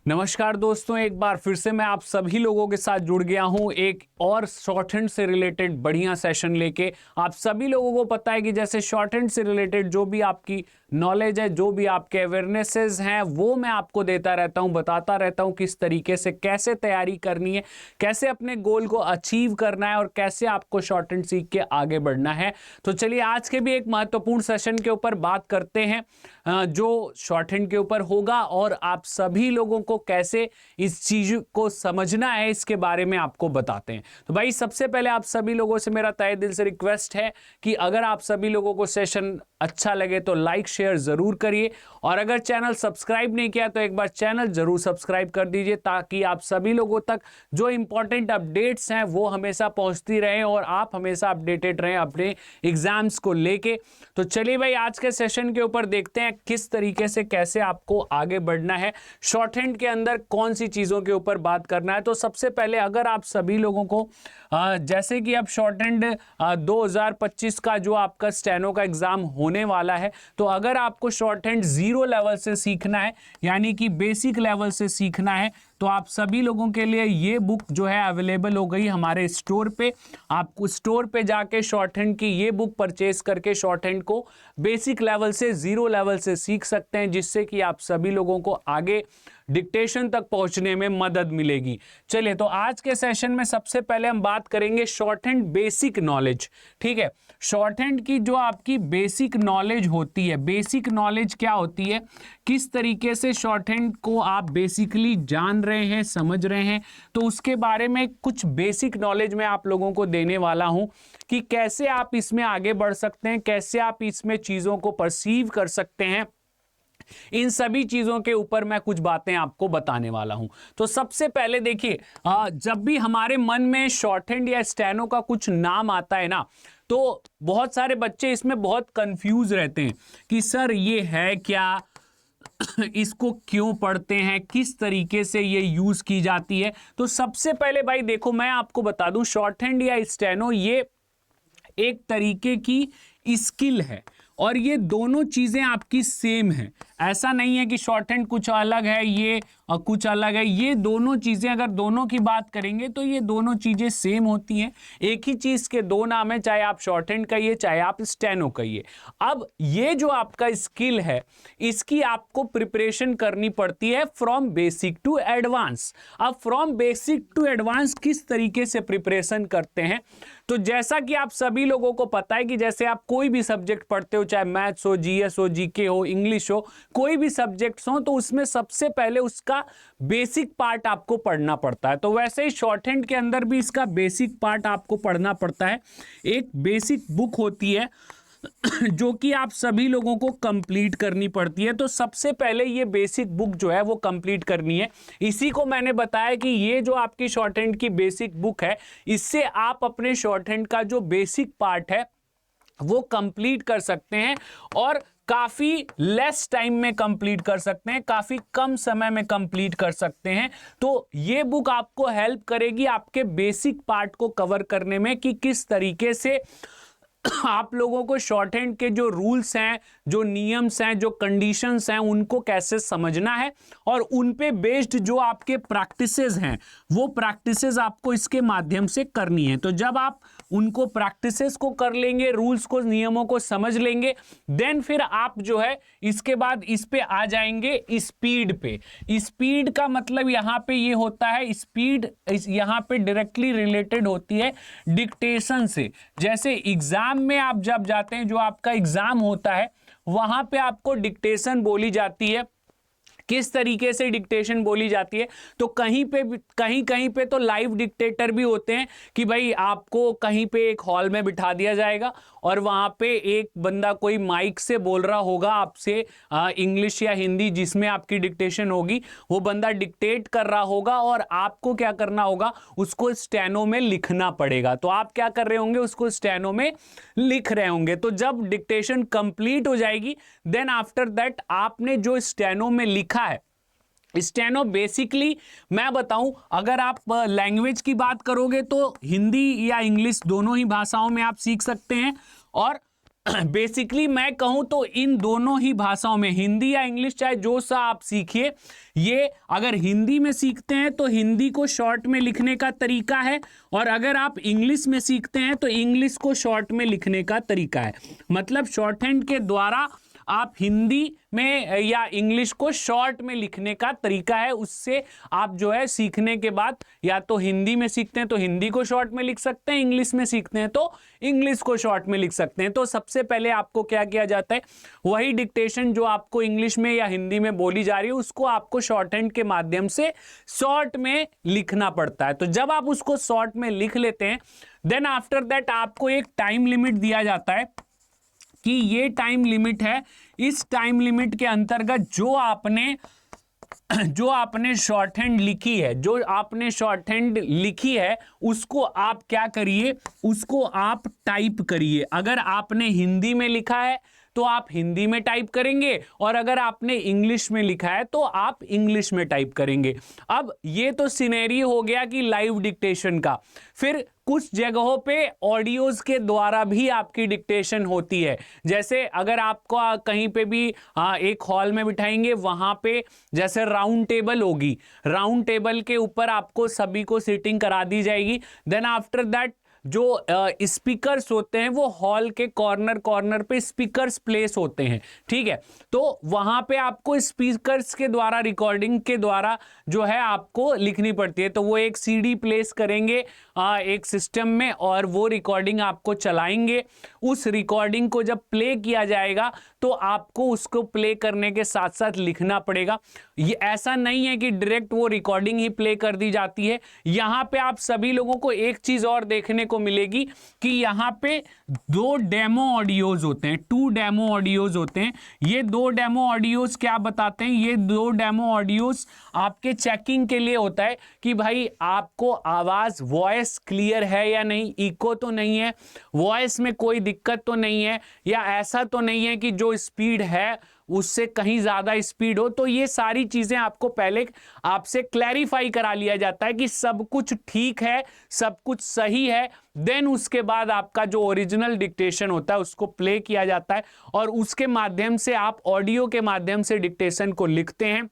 नमस्कार दोस्तों, एक बार फिर से मैं आप सभी लोगों के साथ जुड़ गया हूं एक और शॉर्ट हैंड से रिलेटेड बढ़िया सेशन लेके। आप सभी लोगों को पता है कि जैसे शॉर्ट हैंड से रिलेटेड जो भी आपकी नॉलेज है, जो भी आपके अवेयरनेसेस हैं, वो मैं आपको देता रहता हूं, बताता रहता हूं किस तरीके से कैसे तैयारी करनी है, कैसे अपने गोल को अचीव करना है और कैसे आपको शॉर्ट हैंड सीख के आगे बढ़ना है। तो चलिए आज के भी एक महत्वपूर्ण सेशन के ऊपर बात करते हैं जो शॉर्ट हैंड के ऊपर होगा और आप सभी लोगों को कैसे इस चीज को समझना है इसके बारे में आपको बताते हैं। तो भाई सबसे पहले आप सभी लोगों से मेरा तहे दिल से रिक्वेस्ट है कि अगर आप सभी लोगों को सेशन अच्छा लगे तो लाइक शेयर जरूर करिए और अगर चैनल सब्सक्राइब नहीं किया तो एक बार चैनल जरूर सब्सक्राइब कर दीजिए ताकि आप सभी लोगों तक जो इंपॉर्टेंट अपडेट्स हैं वो हमेशा पहुंचती रहें और आप हमेशा अपडेटेड रहें अपने एग्जाम्स को लेके। तो चलिए भाई आज के सेशन के ऊपर देखते हैं किस तरीके से कैसे आपको आगे बढ़ना है, शॉर्ट हैंड के अंदर कौन सी चीजों के ऊपर बात करना है। तो सबसे पहले अगर आप सभी लोगों को जैसे कि अब शॉर्ट हैंड 2025 का जो आपका स्टेनो का एग्जाम होने वाला है, तो अगर आपको शॉर्ट हैंड 0 लेवल से सीखना है यानी कि बेसिक लेवल से सीखना है तो आप सभी लोगों के लिए ये बुक जो है अवेलेबल हो गई हमारे स्टोर पे। आपको स्टोर पे जाके शॉर्ट हैंड की ये बुक परचेज करके शॉर्ट हैंड को बेसिक लेवल से 0 लेवल से सीख सकते हैं, जिससे कि आप सभी लोगों को आगे डिक्टेशन तक पहुंचने में मदद मिलेगी। चलिए तो आज के सेशन में सबसे पहले हम बात करेंगे शॉर्ट हैंड बेसिक नॉलेज। ठीक है, शॉर्ट हैंड की जो आपकी बेसिक नॉलेज होती है, बेसिक नॉलेज क्या होती है, किस तरीके से शॉर्ट हैंड को आप बेसिकली जान रहे हैं, समझ रहे हैं, तो उसके बारे में कुछ बेसिक नॉलेज मैं आप लोगों को देने वाला हूं कि कैसे आप इसमें आगे बढ़ सकते हैं, कैसे आप इसमें चीजों को परसीव कर सकते हैं। इन सभी चीजों के ऊपर मैं कुछ बातें आपको बताने वाला हूं। तो सबसे पहले देखिए, जब भी हमारे मन में शॉर्ट हैंड या स्टेनो का कुछ नाम आता है ना, तो बहुत सारे बच्चे इसमें बहुत कंफ्यूज रहते हैं कि सर ये है क्या, इसको क्यों पढ़ते हैं, किस तरीके से ये यूज की जाती है। तो सबसे पहले भाई देखो मैं आपको बता दूं, शॉर्ट हैंड या स्टेनो ये एक तरीके की स्किल है और ये दोनों चीजें आपकी सेम है। ऐसा नहीं है कि शॉर्ट हैंड कुछ अलग है ये और कुछ अलग है, ये दोनों चीजें अगर दोनों की बात करेंगे तो ये दोनों चीजें सेम होती हैं। एक ही चीज के दो नाम है, चाहे आप शॉर्ट हैंड कहिए चाहे आप स्टेनो कहिए। अब ये जो आपका स्किल है इसकी आपको प्रिपरेशन करनी पड़ती है फ्रॉम बेसिक टू एडवांस। अब फ्रॉम बेसिक टू एडवांस किस तरीके से प्रिपरेशन करते हैं, तो जैसा कि आप सभी लोगों को पता है कि जैसे आप कोई भी सब्जेक्ट पढ़ते हो, चाहे मैथ्स हो, जीएस हो, जीके हो, इंग्लिश हो, कोई भी सब्जेक्ट्स हो, तो उसमें सबसे पहले उसका बेसिक पार्ट आपको पढ़ना पड़ता है। तो वैसे ही शॉर्ट हैंड के अंदर भी इसका बेसिक पार्ट आपको पढ़ना पड़ता है। एक बेसिक बुक होती है जो कि आप सभी लोगों को कंप्लीट करनी पड़ती है। तो सबसे पहले ये बेसिक बुक जो है वो कंप्लीट करनी है। इसी को मैंने बताया कि ये जो आपकी शॉर्ट हैंड की बेसिक बुक है, इससे आप अपने शॉर्ट हैंड का जो बेसिक पार्ट है वो कंप्लीट कर सकते हैं और काफी लेस टाइम में कंप्लीट कर सकते हैं, काफी कम समय में कंप्लीट कर सकते हैं। तो ये बुक आपको हेल्प करेगी आपके बेसिक पार्ट को कवर करने में कि किस तरीके से आप लोगों को शॉर्ट हैंड के जो रूल्स हैं, जो नियम्स हैं, जो कंडीशंस हैं, उनको कैसे समझना है और उन पे बेस्ड जो आपके प्रैक्टिसेस हैं वो प्रैक्टिसेस आपको इसके माध्यम से करनी है। तो जब आप उनको प्रैक्टिसेस को कर लेंगे, रूल्स को, नियमों को समझ लेंगे, देन फिर आप जो है इसके बाद इस पे आ जाएंगे स्पीड पे। स्पीड का मतलब यहां पे ये होता है, स्पीड यहां पे डायरेक्टली रिलेटेड होती है डिक्टेशन से। जैसे एग्जाम में आप जब जाते हैं, जो आपका एग्जाम होता है वहां पे आपको डिक्टेशन बोली जाती है। किस तरीके से डिक्टेशन बोली जाती है, तो कहीं कहीं पे तो लाइव डिक्टेटर भी होते हैं कि भाई आपको कहीं पे एक हॉल में बिठा दिया जाएगा और वहां पे एक बंदा कोई माइक से बोल रहा होगा आपसे इंग्लिश या हिंदी जिसमें आपकी डिक्टेशन होगी, वो बंदा डिक्टेट कर रहा होगा और आपको क्या करना होगा, उसको स्टेनो में लिखना पड़ेगा। तो आप क्या कर रहे होंगे, उसको स्टेनो में लिख रहे होंगे। तो जब डिक्टेशन कंप्लीट हो जाएगी देन आफ्टर दैट आपने जो स्टेनो में लिखा है, स्टेनो बेसिकली मैं बताऊं, अगर आप लैंग्वेज की बात करोगे तो हिंदी या इंग्लिश दोनों ही भाषाओं में आप सीख सकते हैं और बेसिकली मैं कहूं तो इन दोनों ही भाषाओं में, हिंदी या इंग्लिश, चाहे जो सा आप सीखिए, ये अगर हिंदी में सीखते हैं तो हिंदी को शॉर्ट में लिखने का तरीका है, और अगर आप इंग्लिश में सीखते हैं तो इंग्लिश को शॉर्ट में लिखने का तरीका है। मतलब शॉर्ट हैंड के द्वारा आप हिंदी में या इंग्लिश को शॉर्ट में लिखने का तरीका है। उससे आप जो है सीखने के बाद या तो हिंदी में सीखते हैं तो हिंदी को शॉर्ट में लिख सकते हैं, इंग्लिश में सीखते हैं तो इंग्लिश को शॉर्ट में लिख सकते हैं। तो सबसे पहले आपको क्या किया जाता है, वही डिक्टेशन जो आपको इंग्लिश में या हिंदी में बोली जा रही है उसको आपको शॉर्ट हैंड के माध्यम से शॉर्ट में लिखना पड़ता है। तो जब आप उसको शॉर्ट में लिख लेते हैं, देन आफ्टर दैट आपको एक टाइम लिमिट दिया जाता है कि ये टाइम लिमिट है, इस टाइम लिमिट के अंतर्गत जो आपने शॉर्ट हैंड लिखी है उसको आप क्या करिए, उसको आप टाइप करिए। अगर आपने हिंदी में लिखा है तो आप हिंदी में टाइप करेंगे, और अगर आपने इंग्लिश में लिखा है तो आप इंग्लिश में टाइप करेंगे। अब ये तो सिनेरियो हो गया कि लाइव डिक्टेशन का। फिर कुछ जगहों पे ऑडियोज के द्वारा भी आपकी डिक्टेशन होती है। जैसे अगर आपको कहीं पे भी एक हॉल में बिठाएंगे, वहां पे जैसे राउंड टेबल होगी, राउंड टेबल के ऊपर आपको सभी को सीटिंग करा दी जाएगी। देन आफ्टर दैट जो स्पीकर्स होते हैं वो हॉल के कॉर्नर कॉर्नर पे स्पीकर्स प्लेस होते हैं, ठीक है। तो वहां पे आपको स्पीकर्स के द्वारा, रिकॉर्डिंग के द्वारा जो है आपको लिखनी पड़ती है। तो वो एक सीडी प्लेस करेंगे एक सिस्टम में, और वो रिकॉर्डिंग आपको चलाएंगे। उस रिकॉर्डिंग को जब प्ले किया जाएगा तो आपको उसको प्ले करने के साथ साथ लिखना पड़ेगा। ये ऐसा नहीं है कि डायरेक्ट वो रिकॉर्डिंग ही प्ले कर दी जाती है। यहां पे आप सभी लोगों को एक चीज और देखने को मिलेगी कि यहाँ पे 2 डेमो ऑडियोज होते हैं, 2 डेमो ऑडियोज होते हैं। ये 2 डेमो ऑडियोज क्या बताते हैं, ये 2 डेमो ऑडियोज आपके चेकिंग के लिए होता है कि भाई आपको आवाज, वॉइस क्लियर है या नहीं, इको तो नहीं है, वॉइस में कोई दिक्कत तो नहीं है, या ऐसा तो नहीं है कि जो स्पीड है उससे कहीं ज्यादा स्पीड हो। तो ये सारी चीजें आपको पहले आपसे क्लैरिफाई करा लिया जाता है कि सब कुछ ठीक है, सब कुछ सही है। देन उसके बाद आपका जो ओरिजिनल डिक्टेशन होता है उसको प्ले किया जाता है, और उसके माध्यम से आप ऑडियो के माध्यम से डिक्टेशन को लिखते हैं।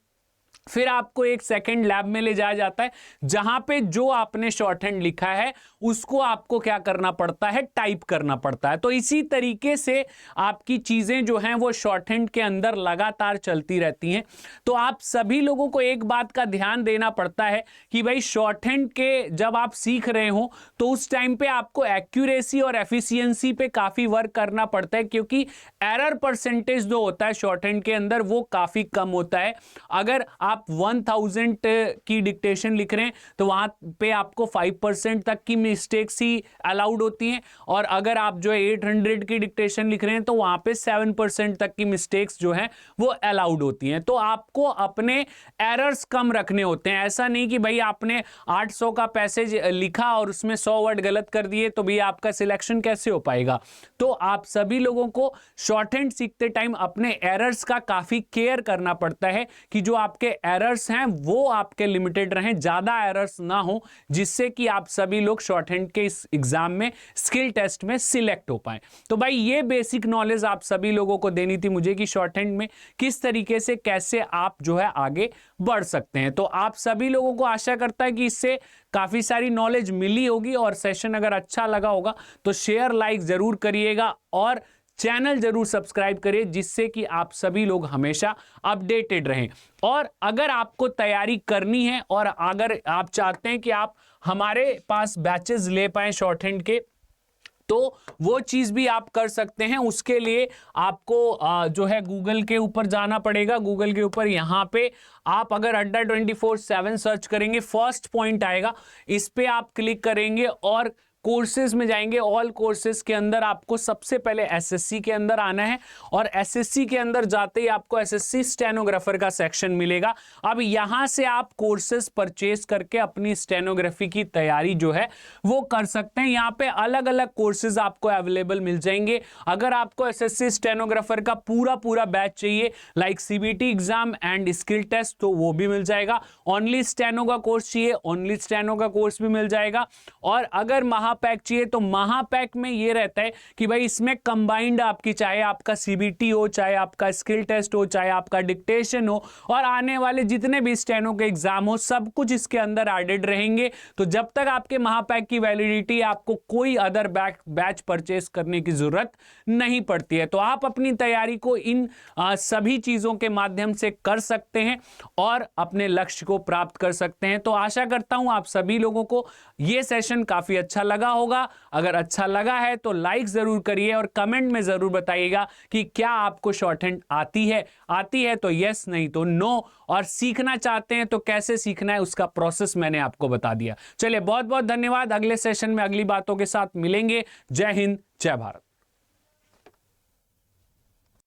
फिर आपको एक सेकंड लैब में ले जाया जाता है, जहां पे जो आपने शॉर्ट हैंड लिखा है उसको आपको क्या करना पड़ता है, टाइप करना पड़ता है। तो इसी तरीके से आपकी चीजें जो हैं वो शॉर्ट हैंड के अंदर लगातार चलती रहती हैं। तो आप सभी लोगों को एक बात का ध्यान देना पड़ता है कि भाई शॉर्ट हैंड के जब आप सीख रहे हो तो उस टाइम पे आपको एक्यूरेसी और एफिशिएंसी पे काफी वर्क करना पड़ता है, क्योंकि एरर परसेंटेज जो होता है शॉर्ट हैंड के अंदर वो काफी कम होता है। अगर आप 1000 की डिक्टेशन लिख रहे हैं तो वहां पे आपको 5% तक की मिस्टेक्स ही अलाउड होती हैं, और अगर आप जो है 800 की डिक्टेशन लिख रहे हैं तो वहां पे 7% तक की मिस्टेक्स जो हैं वो अलाउड होती हैं। तो आपको अपने एरर्स कम रखने होते हैं। ऐसा नहीं कि भाई आपने 800 का पैसेज लिखा और उसमें 100 वर्ड गलत कर दिए तो भी आपका सिलेक्शन कैसे हो पाएगा। तो आप सभी लोगों को शॉर्ट हैंड सीखते टाइम अपने एरर्स का काफी केयर करना पड़ता है कि जो आपके एरर्स हैं वो आपके लिमिटेड रहें, ज्यादा एरर्स ना हो, जिससे कि आप सभी लोग शॉर्ट हैंड के इस एग्जाम में, स्किल टेस्ट में सिलेक्ट हो पाए। तो भाई ये बेसिक नॉलेज आप सभी लोगों को देनी थी मुझे कि शॉर्ट हैंड में किस तरीके से कैसे आप जो है आगे बढ़ सकते हैं। तो आप सभी लोगों को आशा करता है कि इससे काफी सारी नॉलेज मिली होगी, और सेशन अगर अच्छा लगा होगा तो शेयर लाइक जरूर करिएगा और चैनल जरूर सब्सक्राइब करिए, जिससे कि आप सभी लोग हमेशा अपडेटेड रहें। और अगर आपको तैयारी करनी है और अगर आप चाहते हैं कि आप हमारे पास बैचेस ले पाएं शॉर्ट हैंड के, तो वो चीज भी आप कर सकते हैं। उसके लिए आपको जो है गूगल के ऊपर जाना पड़ेगा। गूगल के ऊपर यहाँ पे आप अगर अड्डा 24/7 सर्च करेंगे, फर्स्ट पॉइंट आएगा, इस पे आप क्लिक करेंगे और कोर्सेज में जाएंगे। ऑल कोर्सेज के अंदर आपको सबसे पहले एसएससी के अंदर आना है, और एसएससी के अंदर जाते ही आपको एसएससी स्टेनोग्राफर का सेक्शन मिलेगा। अब यहां से आप कोर्सेज परचेज करके अपनी स्टेनोग्राफी की तैयारी जो है वो कर सकते हैं। यहाँ पे अलग अलग कोर्सेज आपको अवेलेबल मिल जाएंगे। अगर आपको एसएससी स्टेनोग्राफर का पूरा बैच चाहिए, like CBT exam and skill test, तो वो भी मिल जाएगा। ओनली स्टेनो का कोर्स चाहिए, ओनली स्टेनो का कोर्स भी मिल जाएगा। और अगर महापैक चाहिए तो महापैक में ये रहता है कि भाई इसमें कंबाइंड आपकी, चाहे आपका सीबीटी हो, चाहे आपका स्किल टेस्ट हो, चाहे आपका डिक्टेशन हो और आने वाले जितने भी स्टेनो के एग्जाम हो, सब कुछ इसके अंदर एडेड रहेंगे। तो जब तक आपके महापैक की वैलिडिटी, आपको कोई अदर बैच परचेस करने की जरूरत नहीं पड़ती है। तो आप अपनी तैयारी को इन सभी चीजों के माध्यम से कर सकते हैं और अपने लक्ष्य को प्राप्त कर सकते हैं। तो आशा करता हूं आप सभी लोगों को यह सेशन काफी अच्छा लगा होगा। अगर अच्छा लगा है तो लाइक जरूर करिए और कमेंट में जरूर बताइएगा कि क्या आपको शॉर्टहैंड आती है तो यस, नहीं तो नो, और सीखना चाहते हैं तो कैसे सीखना है उसका प्रोसेस मैंने आपको बता दिया। चलिए, बहुत बहुत धन्यवाद। अगले सेशन में अगली बातों के साथ मिलेंगे। जय हिंद, जय भारत।